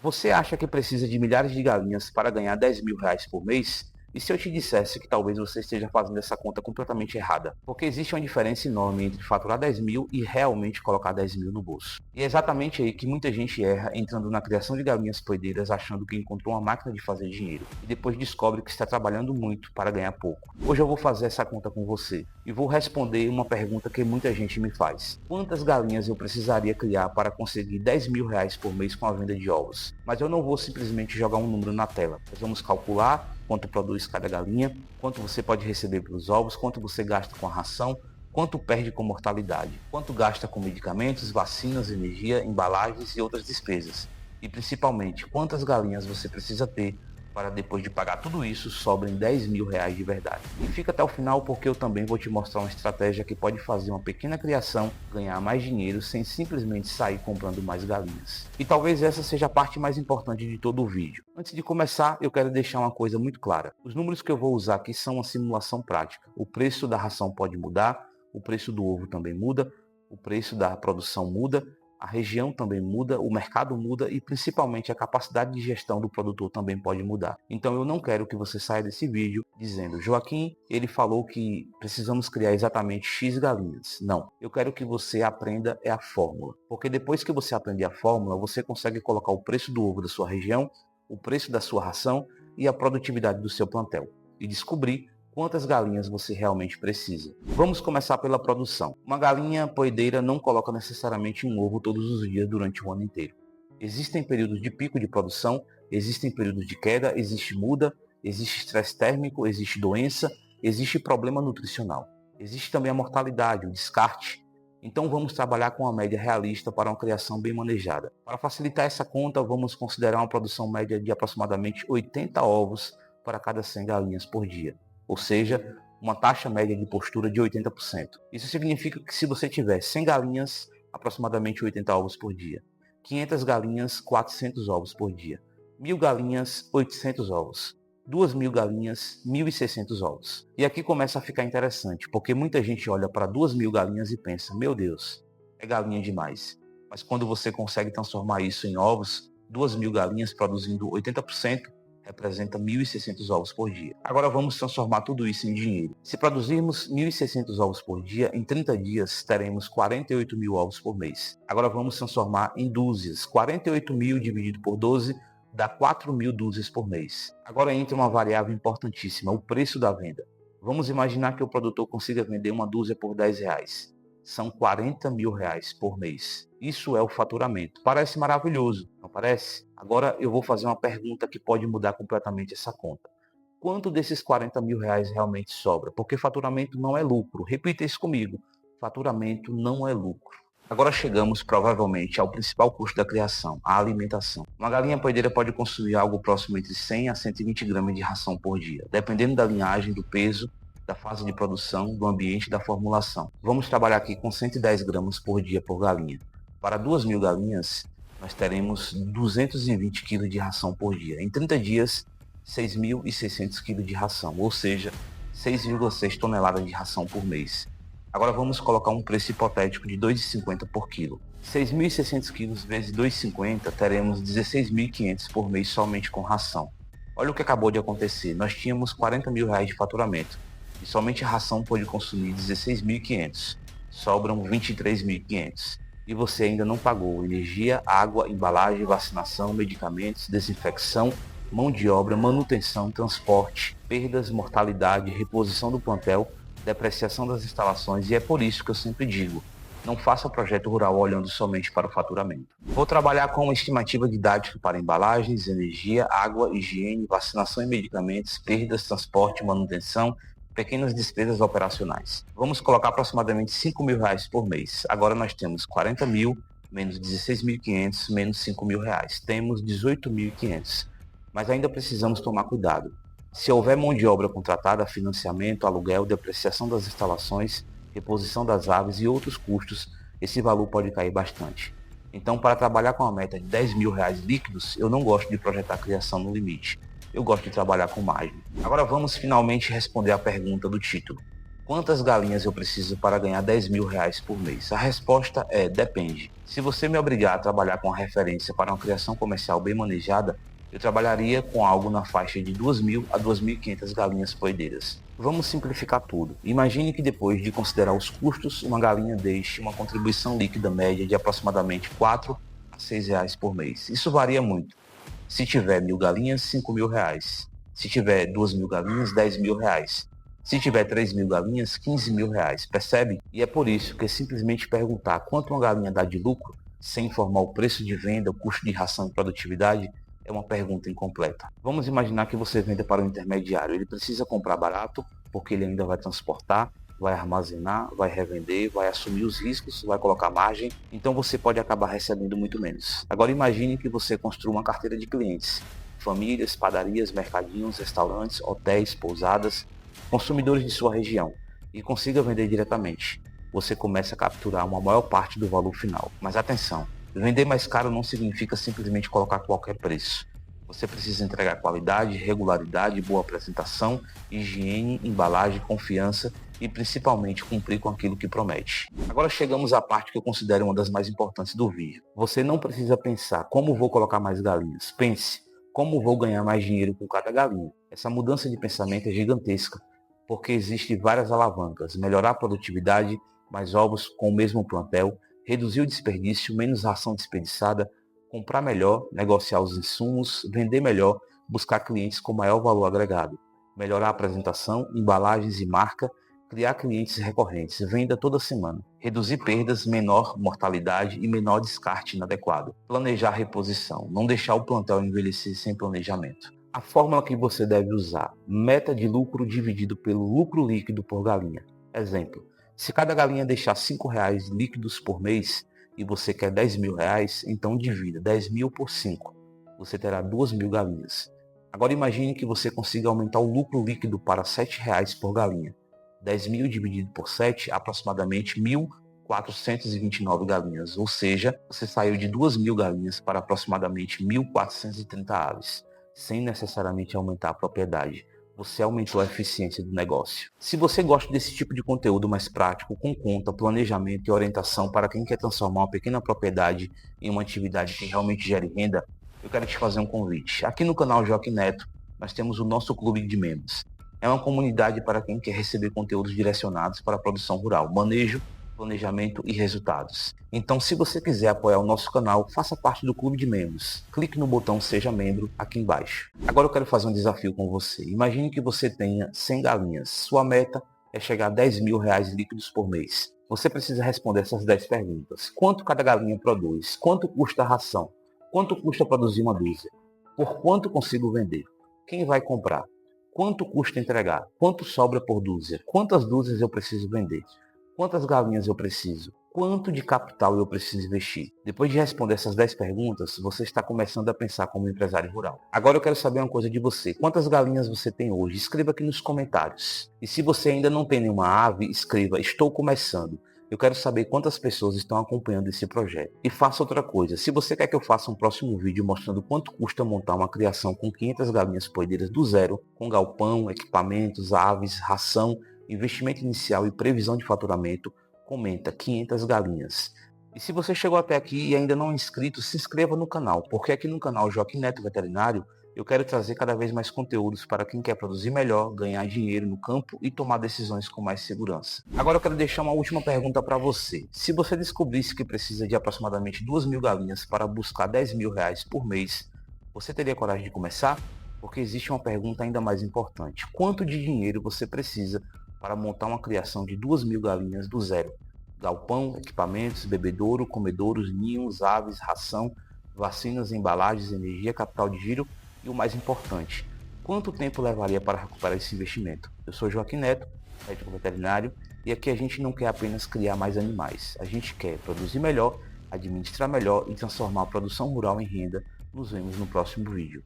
Você acha que precisa de milhares de galinhas para ganhar R$ 10.000 por mês? E se eu te dissesse que talvez você esteja fazendo essa conta completamente errada? Porque existe uma diferença enorme entre faturar 10 mil e realmente colocar 10 mil no bolso. E é exatamente aí que muita gente erra, entrando na criação de galinhas poedeiras achando que encontrou uma máquina de fazer dinheiro. E depois descobre que está trabalhando muito para ganhar pouco. Hoje eu vou fazer essa conta com você e vou responder uma pergunta que muita gente me faz. Quantas galinhas eu precisaria criar para conseguir R$ 10.000 por mês com a venda de ovos? Mas eu não vou simplesmente jogar um número na tela. Nós vamos calcular quanto produz cada galinha, quanto você pode receber pelos ovos, quanto você gasta com a ração, quanto perde com mortalidade, quanto gasta com medicamentos, vacinas, energia, embalagens e outras despesas. E principalmente, quantas galinhas você precisa ter para depois de pagar tudo isso, sobrem R$ 10.000 de verdade. E fica até o final porque eu também vou te mostrar uma estratégia que pode fazer uma pequena criação ganhar mais dinheiro sem simplesmente sair comprando mais galinhas. E talvez essa seja a parte mais importante de todo o vídeo. Antes de começar, eu quero deixar uma coisa muito clara. Os números que eu vou usar aqui são uma simulação prática. O preço da ração pode mudar, o preço do ovo também muda, o preço da produção muda, a região também muda, o mercado muda e principalmente a capacidade de gestão do produtor também pode mudar. Então eu não quero que você saia desse vídeo dizendo: Joaquim, ele falou que precisamos criar exatamente X galinhas. Não, eu quero que você aprenda a fórmula. Porque depois que você aprender a fórmula, você consegue colocar o preço do ovo da sua região, o preço da sua ração e a produtividade do seu plantel. E descobrir quantas galinhas você realmente precisa. Vamos começar pela produção. Uma galinha poedeira não coloca necessariamente um ovo todos os dias durante o ano inteiro. Existem períodos de pico de produção, existem períodos de queda, existe muda, existe estresse térmico, existe doença, existe problema nutricional. Existe também a mortalidade, o descarte. Então vamos trabalhar com uma média realista para uma criação bem manejada. Para facilitar essa conta, vamos considerar uma produção média de aproximadamente 80 ovos para cada 100 galinhas por dia. Ou seja, uma taxa média de postura de 80%. Isso significa que se você tiver 100 galinhas, aproximadamente 80 ovos por dia. 500 galinhas, 400 ovos por dia. 1.000 galinhas, 800 ovos. 2.000 galinhas, 1.600 ovos. E aqui começa a ficar interessante, porque muita gente olha para 2.000 galinhas e pensa: meu Deus, é galinha demais. Mas quando você consegue transformar isso em ovos, 2.000 galinhas produzindo 80%, representa 1.600 ovos por dia. Agora vamos transformar tudo isso em dinheiro. Se produzirmos 1.600 ovos por dia, em 30 dias teremos 48.000 ovos por mês. Agora vamos transformar em dúzias. 48.000 dividido por 12 dá 4.000 dúzias por mês. Agora entra uma variável importantíssima, o preço da venda. Vamos imaginar que o produtor consiga vender uma dúzia por R$ 10. São R$ 40.000 por mês. Isso é o faturamento. Parece maravilhoso, não parece? Agora eu vou fazer uma pergunta que pode mudar completamente essa conta. Quanto desses R$ 40.000 realmente sobra? Porque faturamento não é lucro. Repita isso comigo. Faturamento não é lucro. Agora chegamos provavelmente ao principal custo da criação, a alimentação. Uma galinha poedeira pode consumir algo próximo entre 100 a 120 gramas de ração por dia, dependendo da linhagem, do peso, da fase de produção, do ambiente e da formulação. Vamos trabalhar aqui com 110 gramas por dia por galinha. Para 2.000 galinhas, nós teremos 220 kg de ração por dia. Em 30 dias, 6.600 kg de ração, ou seja, 6,6 toneladas de ração por mês. Agora vamos colocar um preço hipotético de R$ 2,50 por quilo. 6.600 kg vezes 2,50 teremos 16.500 por mês somente com ração. Olha o que acabou de acontecer. Nós tínhamos R$ 40.000 de faturamento e somente a ração pôde consumir 16.500. Sobram 23.500. E você ainda não pagou energia, água, embalagem, vacinação, medicamentos, desinfecção, mão de obra, manutenção, transporte, perdas, mortalidade, reposição do plantel, depreciação das instalações, e é por isso que eu sempre digo: não faça projeto rural olhando somente para o faturamento. Vou trabalhar com uma estimativa didática para embalagens, energia, água, higiene, vacinação e medicamentos, perdas, transporte, manutenção, pequenas despesas operacionais. Vamos colocar aproximadamente R$ 5.000 por mês. Agora nós temos 40.000 menos 16.500 menos R$ 5.000. Temos 18.500. Mas ainda precisamos tomar cuidado. Se houver mão de obra contratada, financiamento, aluguel, depreciação das instalações, reposição das aves e outros custos, esse valor pode cair bastante. Então, para trabalhar com a meta de R$ 10.000 líquidos, eu não gosto de projetar a criação no limite. Eu gosto de trabalhar com margem. Agora vamos finalmente responder à pergunta do título. Quantas galinhas eu preciso para ganhar 10 mil reais por mês? A resposta é depende. Se você me obrigar a trabalhar com a referência para uma criação comercial bem manejada, eu trabalharia com algo na faixa de 2.000 a 2.500 galinhas poedeiras. Vamos simplificar tudo. Imagine que depois de considerar os custos, uma galinha deixe uma contribuição líquida média de aproximadamente 4 a 6 reais por mês. Isso varia muito. Se tiver 1.000 galinhas, 5 mil reais. Se tiver 2.000 galinhas, 10 mil reais. Se tiver 3.000 galinhas, 15 mil reais, percebe? E é por isso que simplesmente perguntar quanto uma galinha dá de lucro, sem informar o preço de venda, o custo de ração e produtividade, é uma pergunta incompleta. Vamos imaginar que você venda para um intermediário. Ele precisa comprar barato, porque ele ainda vai transportar, vai armazenar, vai revender, vai assumir os riscos, vai colocar margem, então você pode acabar recebendo muito menos. Agora imagine que você construa uma carteira de clientes, famílias, padarias, mercadinhos, restaurantes, hotéis, pousadas, consumidores de sua região, e consiga vender diretamente. Você começa a capturar uma maior parte do valor final. Mas atenção, vender mais caro não significa simplesmente colocar qualquer preço. Você precisa entregar qualidade, regularidade, boa apresentação, higiene, embalagem, confiança e principalmente cumprir com aquilo que promete. Agora chegamos à parte que eu considero uma das mais importantes do vídeo. Você não precisa pensar como vou colocar mais galinhas. Pense, como vou ganhar mais dinheiro com cada galinha. Essa mudança de pensamento é gigantesca, porque existem várias alavancas. Melhorar a produtividade, mais ovos com o mesmo plantel, reduzir o desperdício, menos ração desperdiçada, comprar melhor, negociar os insumos, vender melhor, buscar clientes com maior valor agregado, melhorar a apresentação, embalagens e marca, criar clientes recorrentes, venda toda semana, reduzir perdas, menor mortalidade e menor descarte inadequado, planejar a reposição, não deixar o plantel envelhecer sem planejamento. A fórmula que você deve usar, meta de lucro dividido pelo lucro líquido por galinha. Exemplo, se cada galinha deixar 5 reais líquidos por mês e você quer 10 mil reais, então divida 10 mil por 5. Você terá 2.000 galinhas. Agora imagine que você consiga aumentar o lucro líquido para 7 reais por galinha. 10 mil dividido por 7, aproximadamente 1.429 galinhas. Ou seja, você saiu de 2.000 galinhas para aproximadamente 1.430 aves, sem necessariamente aumentar a propriedade. Você aumentou a eficiência do negócio. Se você gosta desse tipo de conteúdo mais prático, com conta, planejamento e orientação para quem quer transformar uma pequena propriedade em uma atividade que realmente gere renda, eu quero te fazer um convite. Aqui no canal Joaquim Neto, nós temos o nosso clube de membros. É uma comunidade para quem quer receber conteúdos direcionados para a produção rural, manejo, planejamento e resultados. Então, se você quiser apoiar o nosso canal, faça parte do clube de membros. Clique no botão Seja Membro aqui embaixo. Agora eu quero fazer um desafio com você. Imagine que você tenha 100 galinhas. Sua meta é chegar a 10 mil reais líquidos por mês. Você precisa responder essas 10 perguntas. Quanto cada galinha produz? Quanto custa a ração? Quanto custa produzir uma dúzia? Por quanto consigo vender? Quem vai comprar? Quanto custa entregar? Quanto sobra por dúzia? Quantas dúzias eu preciso vender? Quantas galinhas eu preciso? Quanto de capital eu preciso investir? Depois de responder essas 10 perguntas, você está começando a pensar como empresário rural. Agora eu quero saber uma coisa de você. Quantas galinhas você tem hoje? Escreva aqui nos comentários. E se você ainda não tem nenhuma ave, escreva "Estou começando". Eu quero saber quantas pessoas estão acompanhando esse projeto. E faça outra coisa. Se você quer que eu faça um próximo vídeo mostrando quanto custa montar uma criação com 500 galinhas poedeiras do zero, com galpão, equipamentos, aves, ração, investimento inicial e previsão de faturamento, comenta 500 galinhas. E se você chegou até aqui e ainda não é inscrito, se inscreva no canal, porque aqui no canal Joaquim Neto Veterinário, eu quero trazer cada vez mais conteúdos para quem quer produzir melhor, ganhar dinheiro no campo e tomar decisões com mais segurança. Agora eu quero deixar uma última pergunta para você. Se você descobrisse que precisa de aproximadamente 2.000 galinhas para buscar 10 mil reais por mês, você teria coragem de começar? Porque existe uma pergunta ainda mais importante. Quanto de dinheiro você precisa para montar uma criação de 2.000 galinhas do zero? Galpão, equipamentos, bebedouro, comedouros, ninhos, aves, ração, vacinas, embalagens, energia, capital de giro e o mais importante, quanto tempo levaria para recuperar esse investimento? Eu sou Joaquim Neto, médico veterinário, e aqui a gente não quer apenas criar mais animais, a gente quer produzir melhor, administrar melhor e transformar a produção rural em renda. Nos vemos no próximo vídeo.